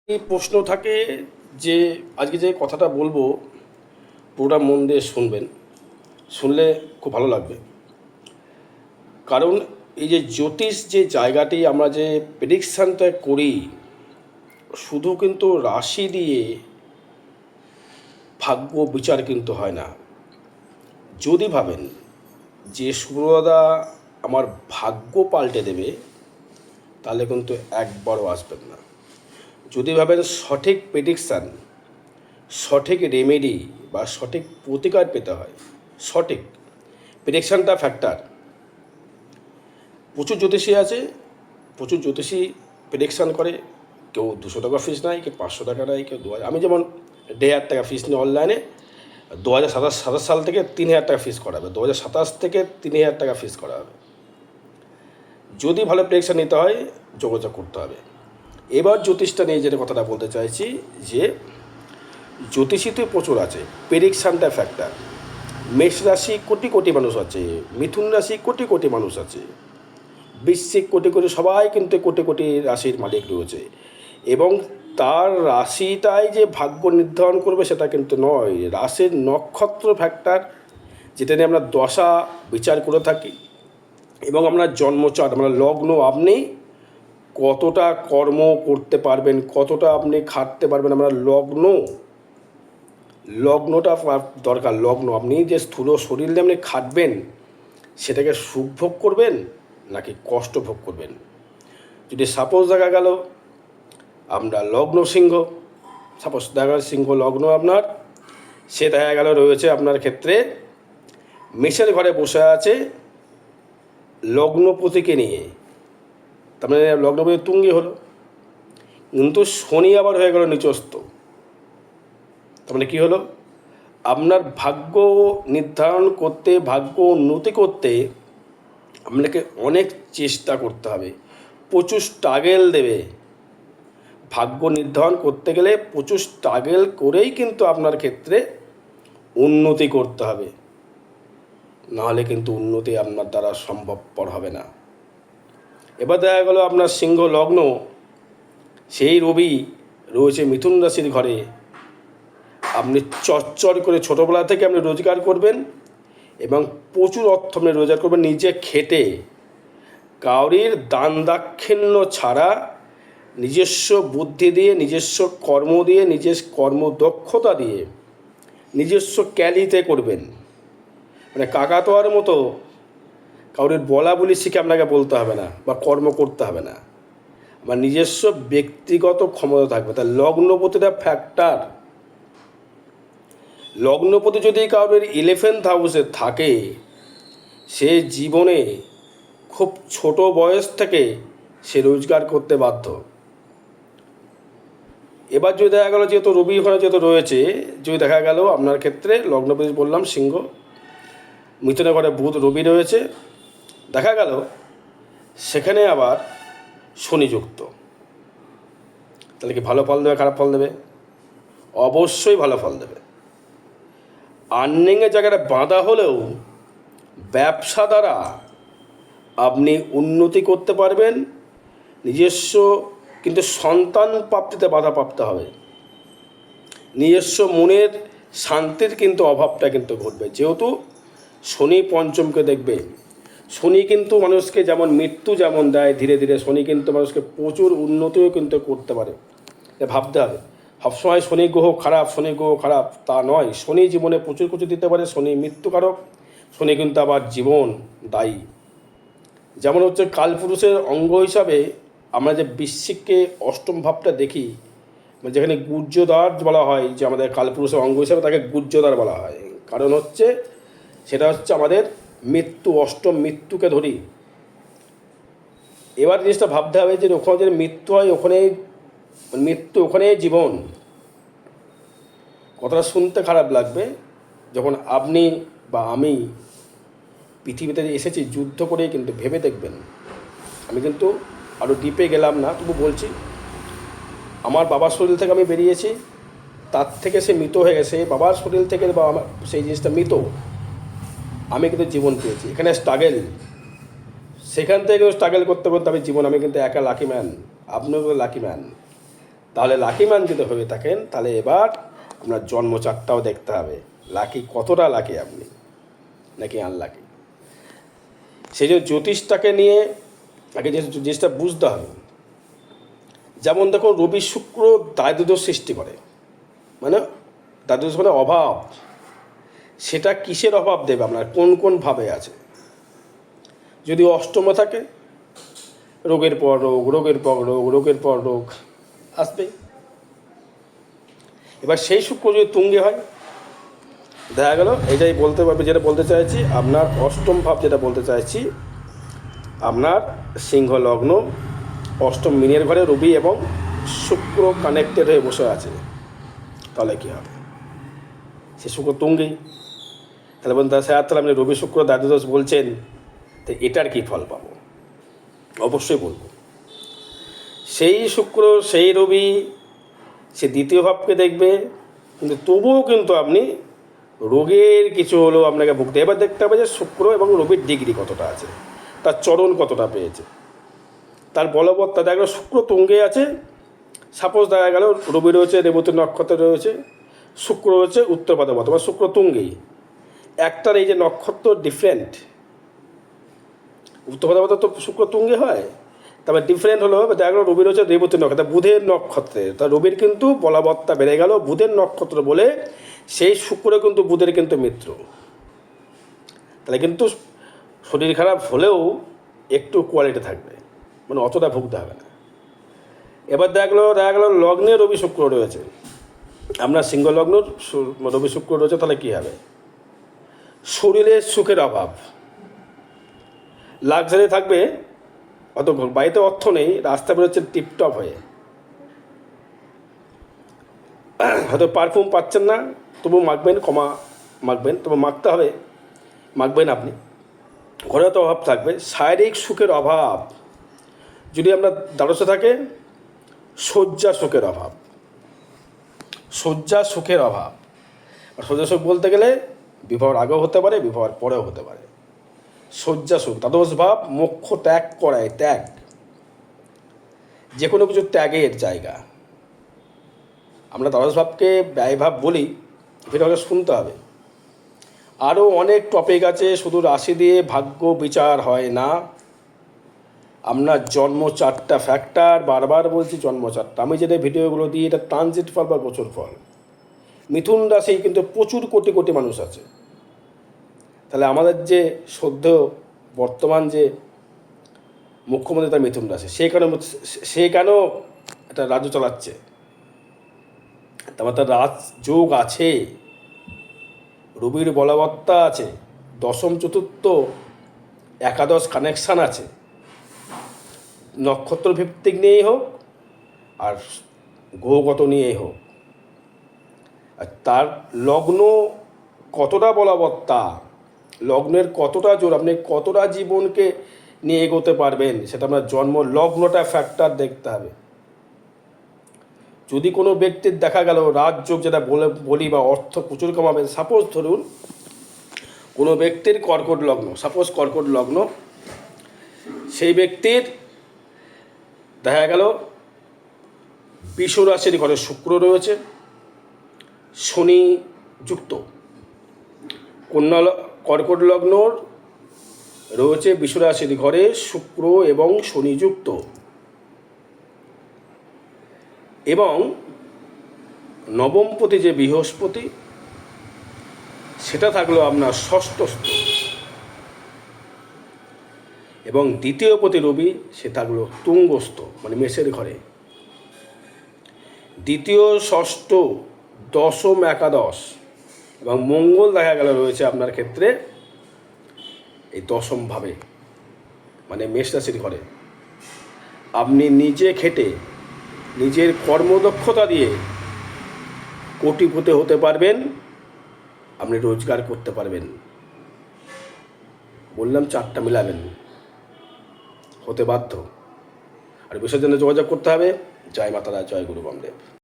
এই প্রশ্ন থাকে যে আজকে যে কথাটা বলবো পুরোটা মন দিয়ে শুনবেন, শুনলে খুব ভালো লাগবে। কারণ এই যে জ্যোতিষ যে জায়গাটি আমরা যে প্রেডিকশানটা করি, শুধু কিন্তু রাশি দিয়ে ভাগ্য বিচার কিন্তু হয় না। যদি ভাবেন যে সুব্রতদা আমার ভাগ্য পাল্টে দেবে, তাহলে কিন্তু একবারও আসবেন না। যদি ভাবেন সঠিক প্রেডিকশান, সঠিক রেমেডি বা সঠিক প্রতিকার পেতে হয়, সঠিক প্রেডিকশানটা ফ্যাক্টর। প্রচুর জ্যোতিষী আছে, প্রচুর জ্যোতিষী প্রেডিকশান করে। কেউ 200 টাকা ফিস নেয়, কেউ 500 টাকা নেয়, কেউ 2000। আমি যেমন 1500 টাকা ফিস নিই অনলাইনে। 2027 সাল থেকে 3000 টাকা ফিস করা হবে, 2027 থেকে 3000 টাকা ফিস করা হবে। যদি ভালো প্রেডিকশান নিতে হয় যোগাযোগ করতে হবে। এবার জ্যোতিষটা নিয়ে যেটা কথাটা বলতে চাইছি, যে জ্যোতিষী তো প্রচুর আছে, প্রেডিকশানটা ফ্যাক্টর। মেষ রাশি কোটি কোটি মানুষ আছে, মিথুন রাশি কোটি কোটি মানুষ আছে, বৃশ্চিক কোটি কোটি, সবাই কিন্তু কোটি কোটি রাশির মালিক রয়েছে। এবং তার রাশিটাই যে ভাগ্য নির্ধারণ করবে সেটা কিন্তু নয়। রাশির নক্ষত্র ফ্যাক্টর, যেটা নিয়ে আমরা দশা বিচার করে থাকি, এবং আমরা জন্মচাট, আমরা লগ্ন, আপনি কতটা কর্ম করতে পারবেন, কতটা আপনি খাটতে পারবেন, আমরা লগ্নটা দরকার। লগ্ন, আপনি যে স্থূল শরীর দিয়ে আপনি খাটবেন, সেটাকে সুখ ভোগ করবেন নাকি কষ্ট ভোগ করবেন। যদি সাপোজ দেখা গেল আমরা লগ্ন সিংহ, সাপোজ দেখা গেল সিংহ লগ্ন আপনার, সে দেখা গেল রয়েছে আপনার ক্ষেত্রে মেষের ঘরে বসে আছে লগ্নপতিকে নিয়ে, তার মানে লগ্নপতি তুঙ্গে হলো, কিন্তু শনি আবার হয়ে গেল নিচস্থ। তার মানে কী হলো, আপনার ভাগ্য নির্ধারণ করতে, ভাগ্য উন্নতি করতে আপনাকে অনেক চেষ্টা করতে হবে, প্রচুর স্ট্রাগেল দেবে। ভাগ্য নির্ধারণ করতে গেলে প্রচুর স্ট্রাগেল করেই কিন্তু আপনার ক্ষেত্রে উন্নতি করতে হবে, নাহলে কিন্তু উন্নতি আপনার দ্বারা সম্ভবপর হবে না। এবার দেখা গেল আপনার সিংহ লগ্ন, সেই রবি রয়েছে মিথুন রাশির ঘরে। আপনি চচ্চর করে ছোটোবেলা থেকে আপনি রোজগার করবেন এবং প্রচুর অর্থ আপনি রোজগার করবেন নিজে খেটে, কাউরির দান দাক্ষিণ্য ছাড়া, নিজস্ব বুদ্ধি দিয়ে, নিজস্ব কর্ম দিয়ে, নিজস্ব কর্মদক্ষতা দিয়ে, নিজস্ব ক্যালিতে করবেন। মানে কাকাতোয়ার মতো কাউরির বলা বলি শিখে আপনাকে বলতে হবে না বা কর্ম করতে হবে না। আমার নিজস্ব ব্যক্তিগত ক্ষমতা থাকবে। তার লগ্নপতিটা ফ্যাক্টর। লগ্নপতি যদি কাউরির 11th হাউসে থাকে, সে জীবনে খুব ছোট বয়স থেকে সে রোজগার করতে বাধ্য। এবার যদি দেখা গেল যেহেতু রবি ওখানে যেহেতু রয়েছে, যদি দেখা গেল আপনার ক্ষেত্রে লগ্নপতি বললাম সিংহ, মিথুনের ঘরে বুধ রবি রয়েছে, দেখা গেল সেখানে আবার শনিযুক্ত, তাহলে কি ভালো ফল দেবে খারাপ ফল দেবে? অবশ্যই ভালো ফল দেবে। আর্নিংয়ের জায়গাটা বাঁধা হলেও ব্যবসা দ্বারা আপনি উন্নতি করতে পারবেন নিজস্ব, কিন্তু সন্তান প্রাপ্তিতে বাধা প্রাপ্ত হবে। নিজস্ব মনের শান্তির কিন্তু অভাবটা কিন্তু ঘটবে, যেহেতু শনি পঞ্চমকে দেখবে। শনি কিন্তু মানুষকে যেমন মৃত্যু যেমন দেয় ধীরে ধীরে, শনি কিন্তু মানুষকে প্রচুর উন্নতিও কিন্তু করতে পারে। ভাবতে হবে সবসময় শনি গ্রহ খারাপ, শনি গ্রহ খারাপ তা নয়। শনি জীবনে প্রচুর কিছু দিতে পারে, শনি মৃত্যুকারক, শনি কিন্তু আবার জীবন দায়ী। যেমন হচ্ছে কালপুরুষের অঙ্গ হিসাবে আমরা যে বৃশ্চিককে অষ্টম ভাবটা দেখি, যেখানে গুর্জদ্বার বলা হয়, যে আমাদের কালপুরুষের অঙ্গ হিসাবে তাকে গুর্জদ্বার বলা হয়। কারণ হচ্ছে সেটা হচ্ছে আমাদের মৃত্যু, অষ্টম মৃত্যুকে ধরি। এবার জিনিসটা ভাবতে হবে যে ওখানে যে মৃত্যু হয়, ওখানেই মৃত্যু, ওখানেই জীবন। কথাটা শুনতে খারাপ লাগবে, যখন আপনি বা আমি পৃথিবীতে এসেছি যুদ্ধ করেই, কিন্তু ভেবে দেখবেন, আমি কিন্তু আরও ডিপে গেলাম না, তবু বলছি, আমার বাবার শরীর থেকে আমি বেরিয়েছি, তার থেকে সে মৃত হয়ে গেছে, বাবার শরীর থেকে বা আমার সেই জিনিসটা মৃত, আমি কিন্তু জীবন পেয়েছি। এখানে স্ট্রাগেল, সেখান থেকে স্ট্রাগল করতে করতে আমি জীবন, আমি কিন্তু একা লাকি ম্যান, আপনিও লাকি ম্যান। তাহলে লাকি মান যদি হয়ে থাকেন, তাহলে এবার আপনার জন্ম চার্টটাও দেখতে হবে, লাকি কতটা লাকি আপনি, নাকি আনলাকি। সেই জন্য জ্যোতিষটাকে নিয়ে আগে যে জিনিসটা বুঝতে হবে। যেমন দেখুন, রবি শুক্র দারিদ্র্য সৃষ্টি করে, মানে দারিদ্র্য মানে অভাব। সেটা কিসের অভাব দেবে আপনার, কোন কোন ভাবে আছে। যদি অষ্টমে থাকে, রোগের পর রোগ, রোগের পর রোগ, রোগের পর রোগ আসবে। এবার সেই শুক্র যদি তুঙ্গে হয়, দেখা গেল এটাই বলতে পারবে, যেটা বলতে চাইছি আপনার অষ্টম ভাব, যেটা বলতে চাইছি আপনার সিংহ লগ্ন, অষ্টম মিনের ঘরে রবি এবং শুক্র কানেক্টেড হয়ে বসে আছে, তাহলে কী হবে, সে শুক্র তুঙ্গেই। তাহলে বলুন, তাহলে আপনি রবি শুক্র দ্বাদশ বলছেন, তো এটার কী ফল পাবো? অবশ্যই বলবো। সেই শুক্র সেই রবি সে দ্বিতীয় ভাবকে দেখবে, কিন্তু তবুও কিন্তু আপনি রোগের কিছু হলেও আপনাকে ভুগতে। এবার দেখতে হবে যে শুক্র এবং রবির ডিগ্রি কতটা আছে, তার চরণ কতটা পেয়েছে, তার বলবত্তা। দেখা গেল শুক্র তুঙ্গে আছে, সাপোজ দেখা গেল রবি রয়েছে রেবতী নক্ষত্র রয়েছে, শুক্র রয়েছে উত্তরপাদে মতো, বা শুক্র তুঙ্গেই। একটার এই যে নক্ষত্র ডিফারেন্ট, উত্তরপাদে মতো তো শুক্র তুঙ্গে হয়, তারপর ডিফারেন্ট হলো দেখা গেলো রবি রয়েছে রেবতী নক্ষত্র, বুধের নক্ষত্রে, তা রবির কিন্তু বলবত্তা বেড়ে গেল বুধের নক্ষত্র বলে, সেই শুক্র কিন্তু বুধের কিন্তু মিত্র। তাহলে কিন্তু শরীর খারাপ হলেও একটু কোয়ালিটি থাকবে, মানে অতটা ভুগতে হবে না। এবার দেখা গেলো লগ্নে রবি শুক্র রয়েছে, আপনার সিংহ লগ্ন রবি শুক্র রয়েছে, তাহলে কী হবে, শরীরের সুখের অভাব, লাক্সারি থাকবে, অত বাড়িতে অর্থ নেই, রাস্তা বেরোচ্ছেন টিপটপ হয়ে, হয়তো পারফিউম পাচ্ছেন না, তবু মাখবেন, মাখবেন, তবু মাখতে হবে, মাখবেন আপনি। ঘরে তো অভাব থাকবে, শারীরিক সুখের অভাব। যদি আপনার দ্বাদশে থাকে, শয্যা সুখের অভাব, শয্যা সুখের অভাব। আর শয্যা সুখ বলতে গেলে বিবাহের আগেও হতে পারে, বিবাহের পরেও হতে পারে। শয্যা সুখ, দ্বাদশ ভাব মোক্ষ ত্যাগ করায়, ত্যাগ, যে কোনো কিছু ত্যাগের জায়গা। আমরা দ্বাদশ ভাবকে ব্যয়ভাব বলি, এটা শুনতে হবে। আরও অনেক টপিক আছে, শুধু রাশি দিয়ে ভাগ্য বিচার হয় না। আপনার জন্ম চারটা ফ্যাক্টর, বারবার বলছি জন্ম চারটা। আমি যেটা ভিডিওগুলো দিই, এটা ট্রানজিট ফল বা গোচর ফল। মিথুন রাশি কিন্তু প্রচুর কোটি কোটি মানুষ আছে। তাহলে আমাদের যে সদ্য বর্তমান যে মুখ্যমন্ত্রী, তার মিথুন রাশি, সে কেন একটা রাজ্য চালাচ্ছে, তার রাজযোগ আছে, রবির বলবত্তা আছে, দশম চতুর্থ একাদশ কানেকশান আছে, নক্ষত্র ভিত্তিক নিয়েই হোক আর গ্রহগত নিয়েই হোক। আর তার লগ্ন কতটা বলবত্তা, লগ্নের কতটা জোর, আপনি কতটা জীবনকে নিয়ে এগোতে পারবেন, সেটা আপনার জন্ম লগ্নটা ফ্যাক্টর দেখতে হবে। যদি কোনো ব্যক্তির দেখা গেল রাজযোগ, যেটা বলি বা অর্থ প্রচুর কামাবেন, সাপোজ ধরুন কোনো ব্যক্তির কর্কট লগ্ন, সাপোজ কর্কট লগ্ন, সেই ব্যক্তির দেখা গেল বৃষ রাশির ঘরে শুক্র রয়েছে, শনি যুক্ত, কর্কট লগ্নর রয়েছে বৃষ রাশির ঘরে শুক্র এবং শনি যুক্ত, এবং নবমপতি যে বৃহস্পতি, সেটা থাকলো আপনার ষষ্ঠস্থ, এবং দ্বিতীয় পতি রবি, সে থাকলো তুঙ্গস্থ, মানে মেষের ঘরে। দ্বিতীয়, ষষ্ঠ, দশম, একাদশ, এবং মঙ্গল দেখা গেল রয়েছে আপনার ক্ষেত্রে এই দশম ভাবে, মানে মেষ রাশির ঘরে। আপনি নিজে খেটে নিজের কর্মদক্ষতা দিয়ে কোটিপতি হতে পারবেন, আপনি রোজগার করতে পারবেন। বললাম চারটা মিলাবেন, হতে বাধ্য। আর বিষয়ের জন্য যোগাযোগ করতে হবে। জয় মাতারা, জয় গুরু বামদেব।